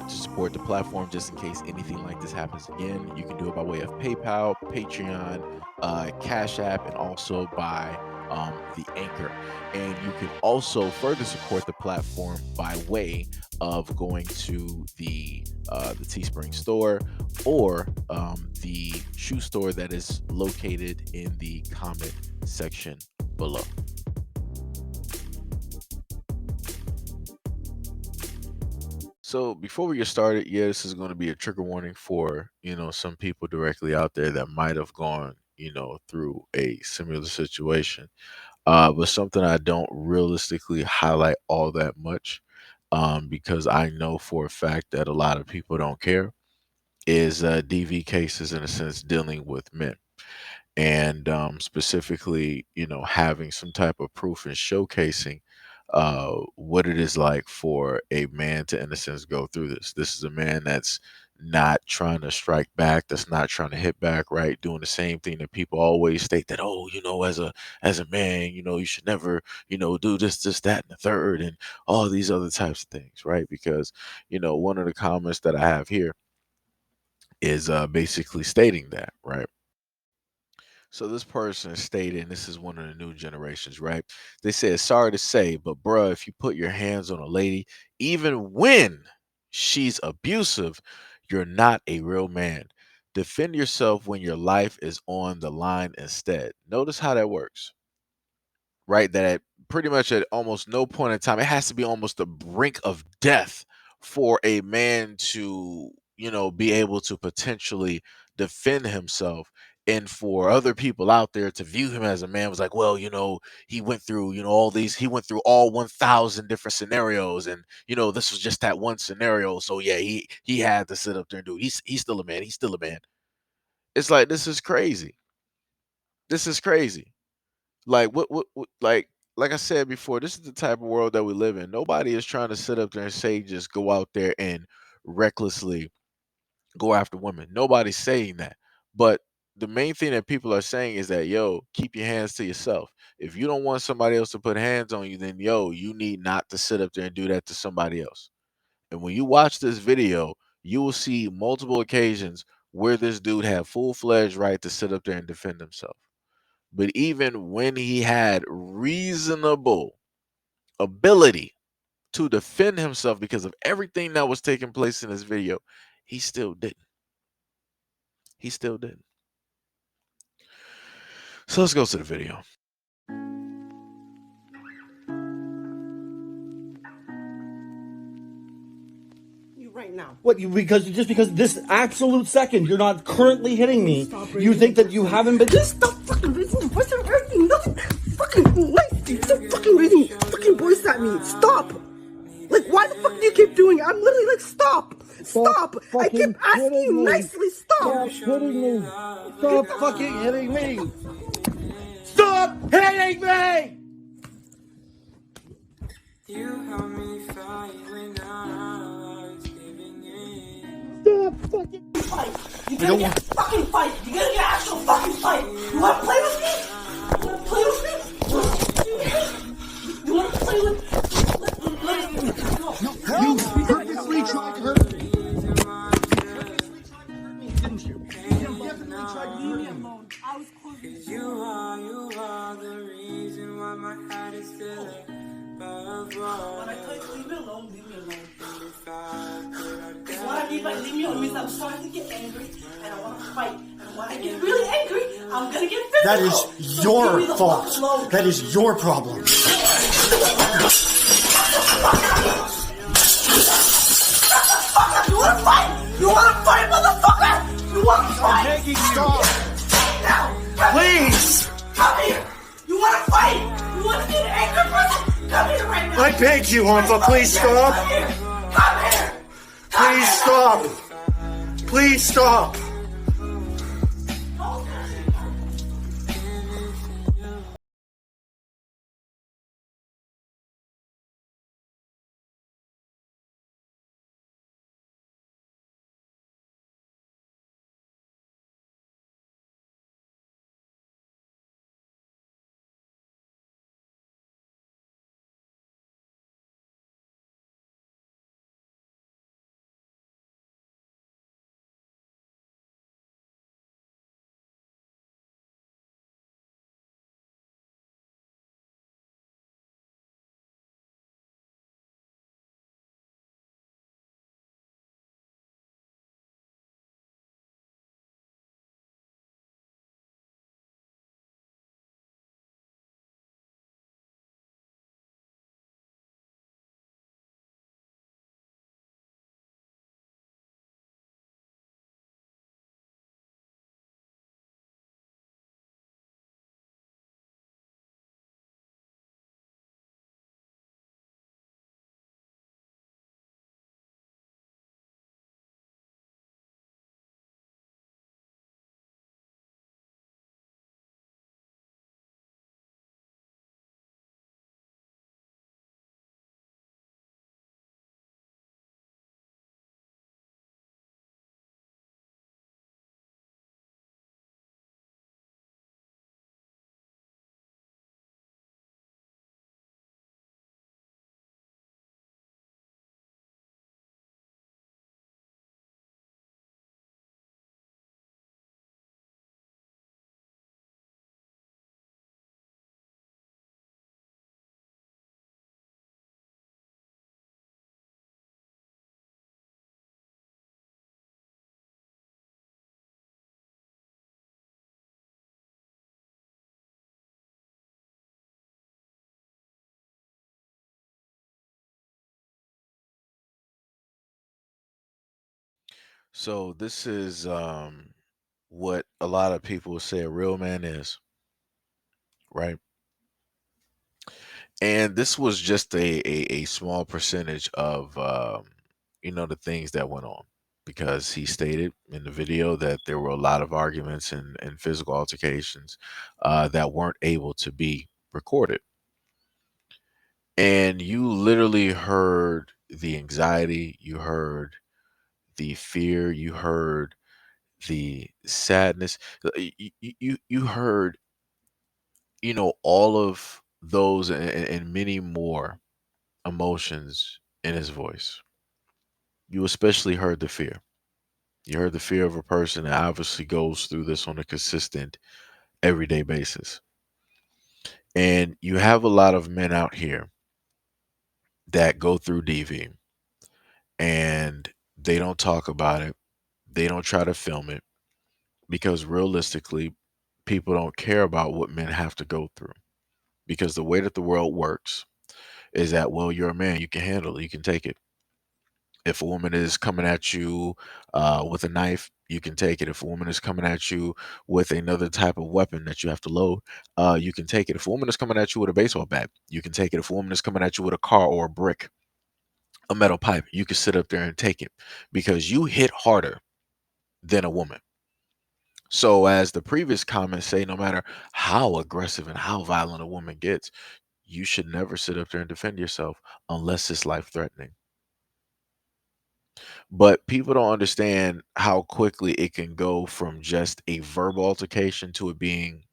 want to support the platform just in case anything like this happens again, you can do it by way of PayPal, Patreon, Cash App, and also by the Anchor. And you can also further support the platform by way of going to the Teespring store or the shoe store that is located in the comment section below. So before we get started, yeah, this is going to be a trigger warning for, some people directly out there that might have gone, through a similar situation. But something I don't realistically highlight all that much, because I know for a fact that a lot of people don't care, is DV cases in a sense dealing with men. And specifically, having some type of proof and showcasing what it is like for a man to, in a sense, go through this. This is a man that's not trying to strike back, that's not trying to hit back, right? Doing the same thing that people always state that, oh, as a man, you should never, do this, that, and the third, and all these other types of things, right? Because, one of the comments that I have here is basically stating that, right? So this person stated, and this is one of the new generations, right? They said, sorry to say, but bruh, if you put your hands on a lady, even when she's abusive, you're not a real man. Defend yourself when your life is on the line instead. Notice how that works, right? That at pretty much at almost no point in time, it has to be almost the brink of death for a man to, be able to potentially defend himself. And for other people out there to view him as a man was like, well, he went through, he went through all 1,000 different scenarios. And, this was just that one scenario. So yeah, he had to sit up there and do it. He's still a man. He's still a man. It's like, this is crazy. This is crazy. Like what like I said before, this is the type of world that we live in. Nobody is trying to sit up there and say just go out there and recklessly go after women. Nobody's saying that. But the main thing that people are saying is that, yo, keep your hands to yourself. If you don't want somebody else to put hands on you, then yo, you need not to sit up there and do that to somebody else. And when you watch this video, you will see multiple occasions where this dude had full-fledged right to sit up there and defend himself. But even when he had reasonable ability to defend himself because of everything that was taking place in this video, he still didn't. He still didn't. So let's go to the video. Right now. What? Because this absolute second you're not currently hitting me, you think that you haven't been. Just stop fucking raising your voice and everything. Nothing fucking nice, dude. Stop fucking raising your fucking voice at me. Stop. Like, why the fuck do you keep doing it? I'm literally like, stop. Stop. I keep asking you nicely. Stop. Stop hitting me. Stop fucking hitting me. Stop hitting me. You help me fight when I was giving in. Stop fucking fight. You're gonna get fucking fight. You're gonna get actual fucking fight. You wanna play with me? You wanna play with me? You wanna play with me? You purposely tried to hurt me. Didn't you? You definitely tried to hurt me. I was close. You are the reason why my heart is still above water. When I tell you to leave me alone, leave me alone. Because what I mean by leave me alone means I'm starting to get angry and I want to fight. And when I get really angry, I'm going to get physical. That is your fault. That is your problem. You want to fight? You want to fight, motherfucker? You want to fight? I'm begging you. Stop. Now. Please. Come here. You want to fight? You want to be an angry person? Come here right now. I beg you, Alpha. Please stop. Come here. Come here. Please stop. Please stop. So this is what a lot of people say a real man is, right? And this was just a small percentage of the things that went on, because he stated in the video that there were a lot of arguments and physical altercations that weren't able to be recorded. And you literally heard the anxiety, you heard the fear, you heard the sadness, you heard, all of those and many more emotions in his voice. You especially heard the fear. You heard the fear of a person that obviously goes through this on a consistent, everyday basis. And you have a lot of men out here that go through DV and they don't talk about it. They don't try to film it because realistically, people don't care about what men have to go through. Because the way that the world works is that, well, you're a man, you can handle it, you can take it. If a woman is coming at you with a knife, you can take it. If a woman is coming at you with another type of weapon that you have to load, you can take it. If a woman is coming at you with a baseball bat, you can take it. If a woman is coming at you with a car or a brick, a metal pipe, you can sit up there and take it because you hit harder than a woman. So, as the previous comments say, no matter how aggressive and how violent a woman gets, you should never sit up there and defend yourself unless it's life threatening. But people don't understand how quickly it can go from just a verbal altercation to it being,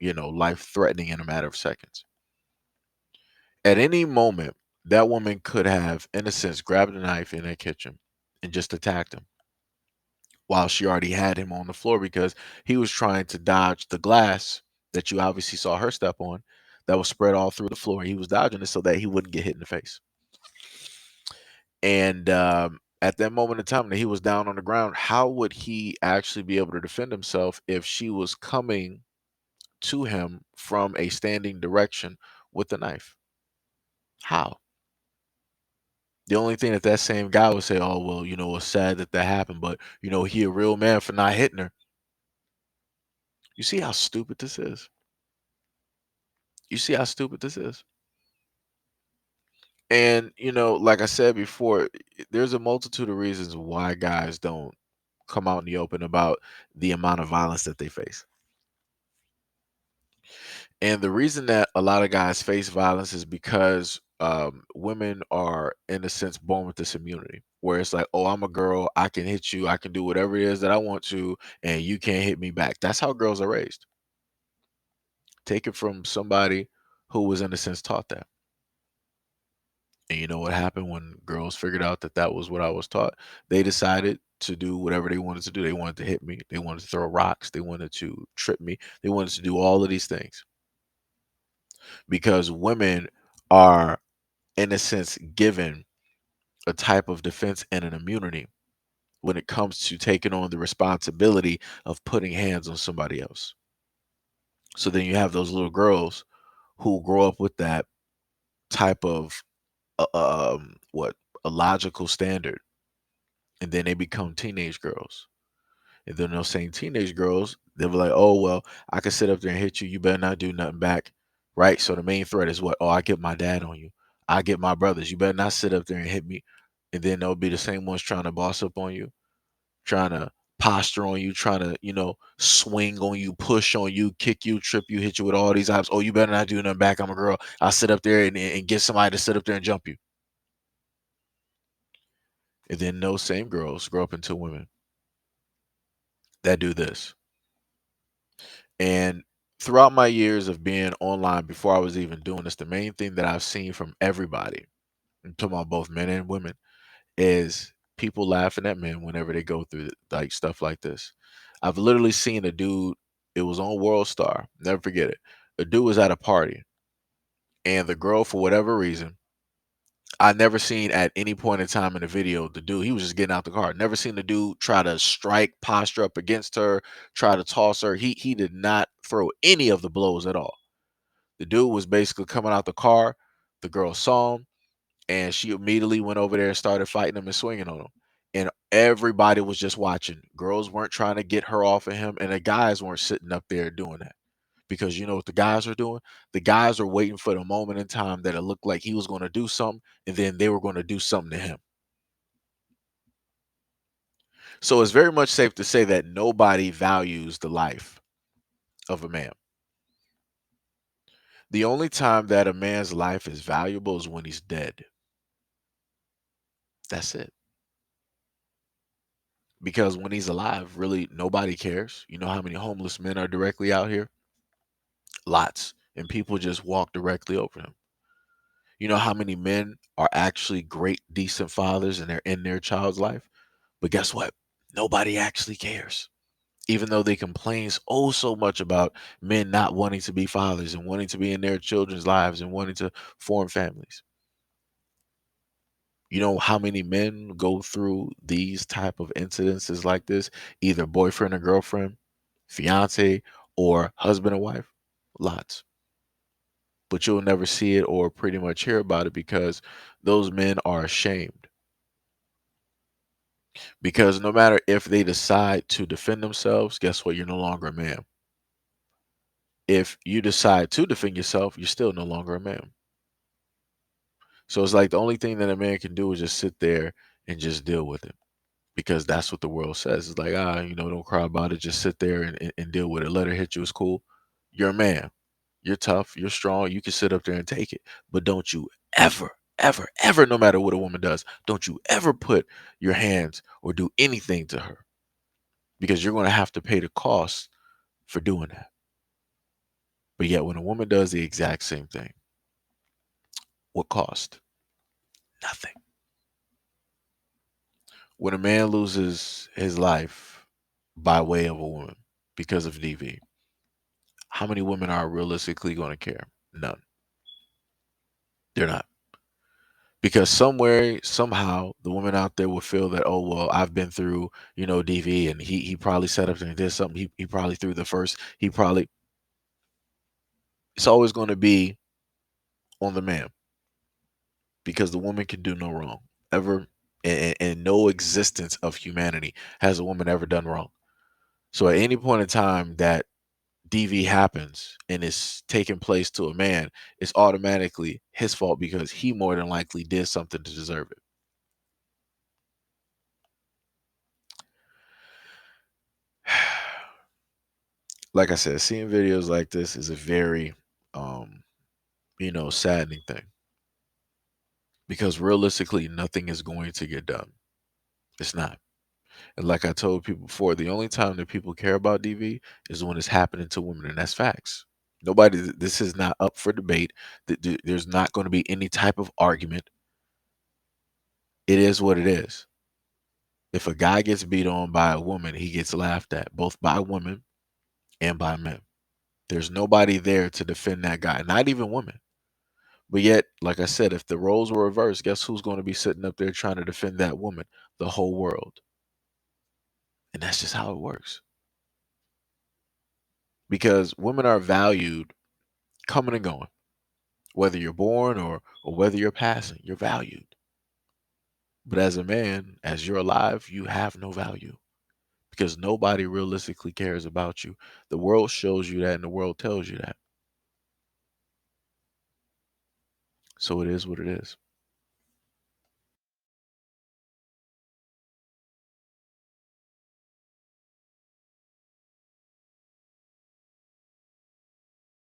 life threatening in a matter of seconds. At any moment, that woman could have, in a sense, grabbed a knife in her kitchen and just attacked him while she already had him on the floor because he was trying to dodge the glass that you obviously saw her step on that was spread all through the floor. He was dodging it so that he wouldn't get hit in the face. And at that moment in time that he was down on the ground, how would he actually be able to defend himself if she was coming to him from a standing direction with a knife? How? The only thing that that same guy would say, "Oh well, it's sad that that happened, but he a real man for not hitting her." You see how stupid this is? You see how stupid this is? And like I said before, there's a multitude of reasons why guys don't come out in the open about the amount of violence that they face. And the reason that a lot of guys face violence is because women are, in a sense, born with this immunity where it's like, oh, I'm a girl, I can hit you, I can do whatever it is that I want to, and you can't hit me back. That's how girls are raised. Take it from somebody who was, in a sense, taught that. And you know what happened when girls figured out that that was what I was taught? They decided to do whatever they wanted to do. They wanted to hit me, they wanted to throw rocks, they wanted to trip me, they wanted to do all of these things because women are, in a sense, given a type of defense and an immunity when it comes to taking on the responsibility of putting hands on somebody else. So then you have those little girls who grow up with that type of what, a logical standard, and then they become teenage girls. And then those same teenage girls, they'll be like, "Oh well, I can sit up there and hit you. You better not do nothing back." Right? So the main threat is what? Oh, I get my dad on you. I get my brothers. You better not sit up there and hit me. And then they'll be the same ones trying to boss up on you, trying to posture on you, trying to, swing on you, push on you, kick you, trip you, hit you with all these items. Oh, you better not do nothing back. I'm a girl. I'll sit up there and get somebody to sit up there and jump you. And then those same girls grow up into women that do this. And throughout my years of being online before I was even doing this, the main thing that I've seen from everybody, I'm talking about both men and women, is people laughing at men whenever they go through like stuff like this. I've literally seen a dude, it was on World Star, never forget it. A dude was at a party and the girl, for whatever reason, I never seen at any point in time in the video, the dude, he was just getting out the car. Never seen the dude try to strike, posture up against her, try to toss her. He did not throw any of the blows at all. The dude was basically coming out the car. The girl saw him, and she immediately went over there and started fighting him and swinging on him. and everybody was just watching. Girls weren't trying to get her off of him, and the guys weren't sitting up there doing that. Because you know what the guys are doing? The guys are waiting for the moment in time that it looked like he was going to do something, and then they were going to do something to him. So it's very much safe to say that nobody values the life of a man. The only time that a man's life is valuable is when he's dead. That's it. Because when he's alive, really nobody cares. You know how many homeless men are directly out here? Lots. And people just walk directly over him. You know how many men are actually great, decent fathers and they're in their child's life? But guess what? Nobody actually cares. Even though they complain oh so much about men not wanting to be fathers and wanting to be in their children's lives and wanting to form families. You know how many men go through these type of incidences like this, either boyfriend or girlfriend, fiance, or husband and wife? Lots. But you'll never see it or pretty much hear about it because those men are ashamed. Because no matter if they decide to defend themselves, guess what? You're no longer a man. If you decide to defend yourself, you're still no longer a man. So it's like the only thing that a man can do is just sit there and just deal with it. Because that's what the world says. It's like, don't cry about it. Just sit there and deal with it. Let her hit you. It's cool. You're a man. You're tough. You're strong. You can sit up there and take it. But don't you ever, ever, ever, no matter what a woman does, don't you ever put your hands or do anything to her because you're going to have to pay the cost for doing that. But yet, when a woman does the exact same thing, what cost? Nothing. When a man loses his life by way of a woman because of DV, how many women are realistically going to care? None. They're not. Because somewhere, somehow, the woman out there will feel that, oh well, I've been through, DV, and he probably set up and did something. He probably threw the first. He probably. It's always going to be on the man because the woman can do no wrong ever, and no existence of humanity has a woman ever done wrong. So at any point in time that DV happens and it's taking place to a man, it's automatically his fault because he more than likely did something to deserve it. Like I said, seeing videos like this is a very, um, saddening thing because realistically, nothing is going to get done. It's not. And like I told people before, the only time that people care about DV is when it's happening to women, and that's facts. Nobody, this is not up for debate. There's not going to be any type of argument. It is what it is. If a guy gets beat on by a woman, he gets laughed at, both by women and by men. There's nobody there to defend that guy, not even women. But yet, like I said, if the roles were reversed, guess who's going to be sitting up there trying to defend that woman? The whole world. And that's just how it works. Because women are valued coming and going. Whether you're born or whether you're passing, you're valued. But as a man, as you're alive, you have no value because nobody realistically cares about you. The world shows you that and the world tells you that. So it is what it is.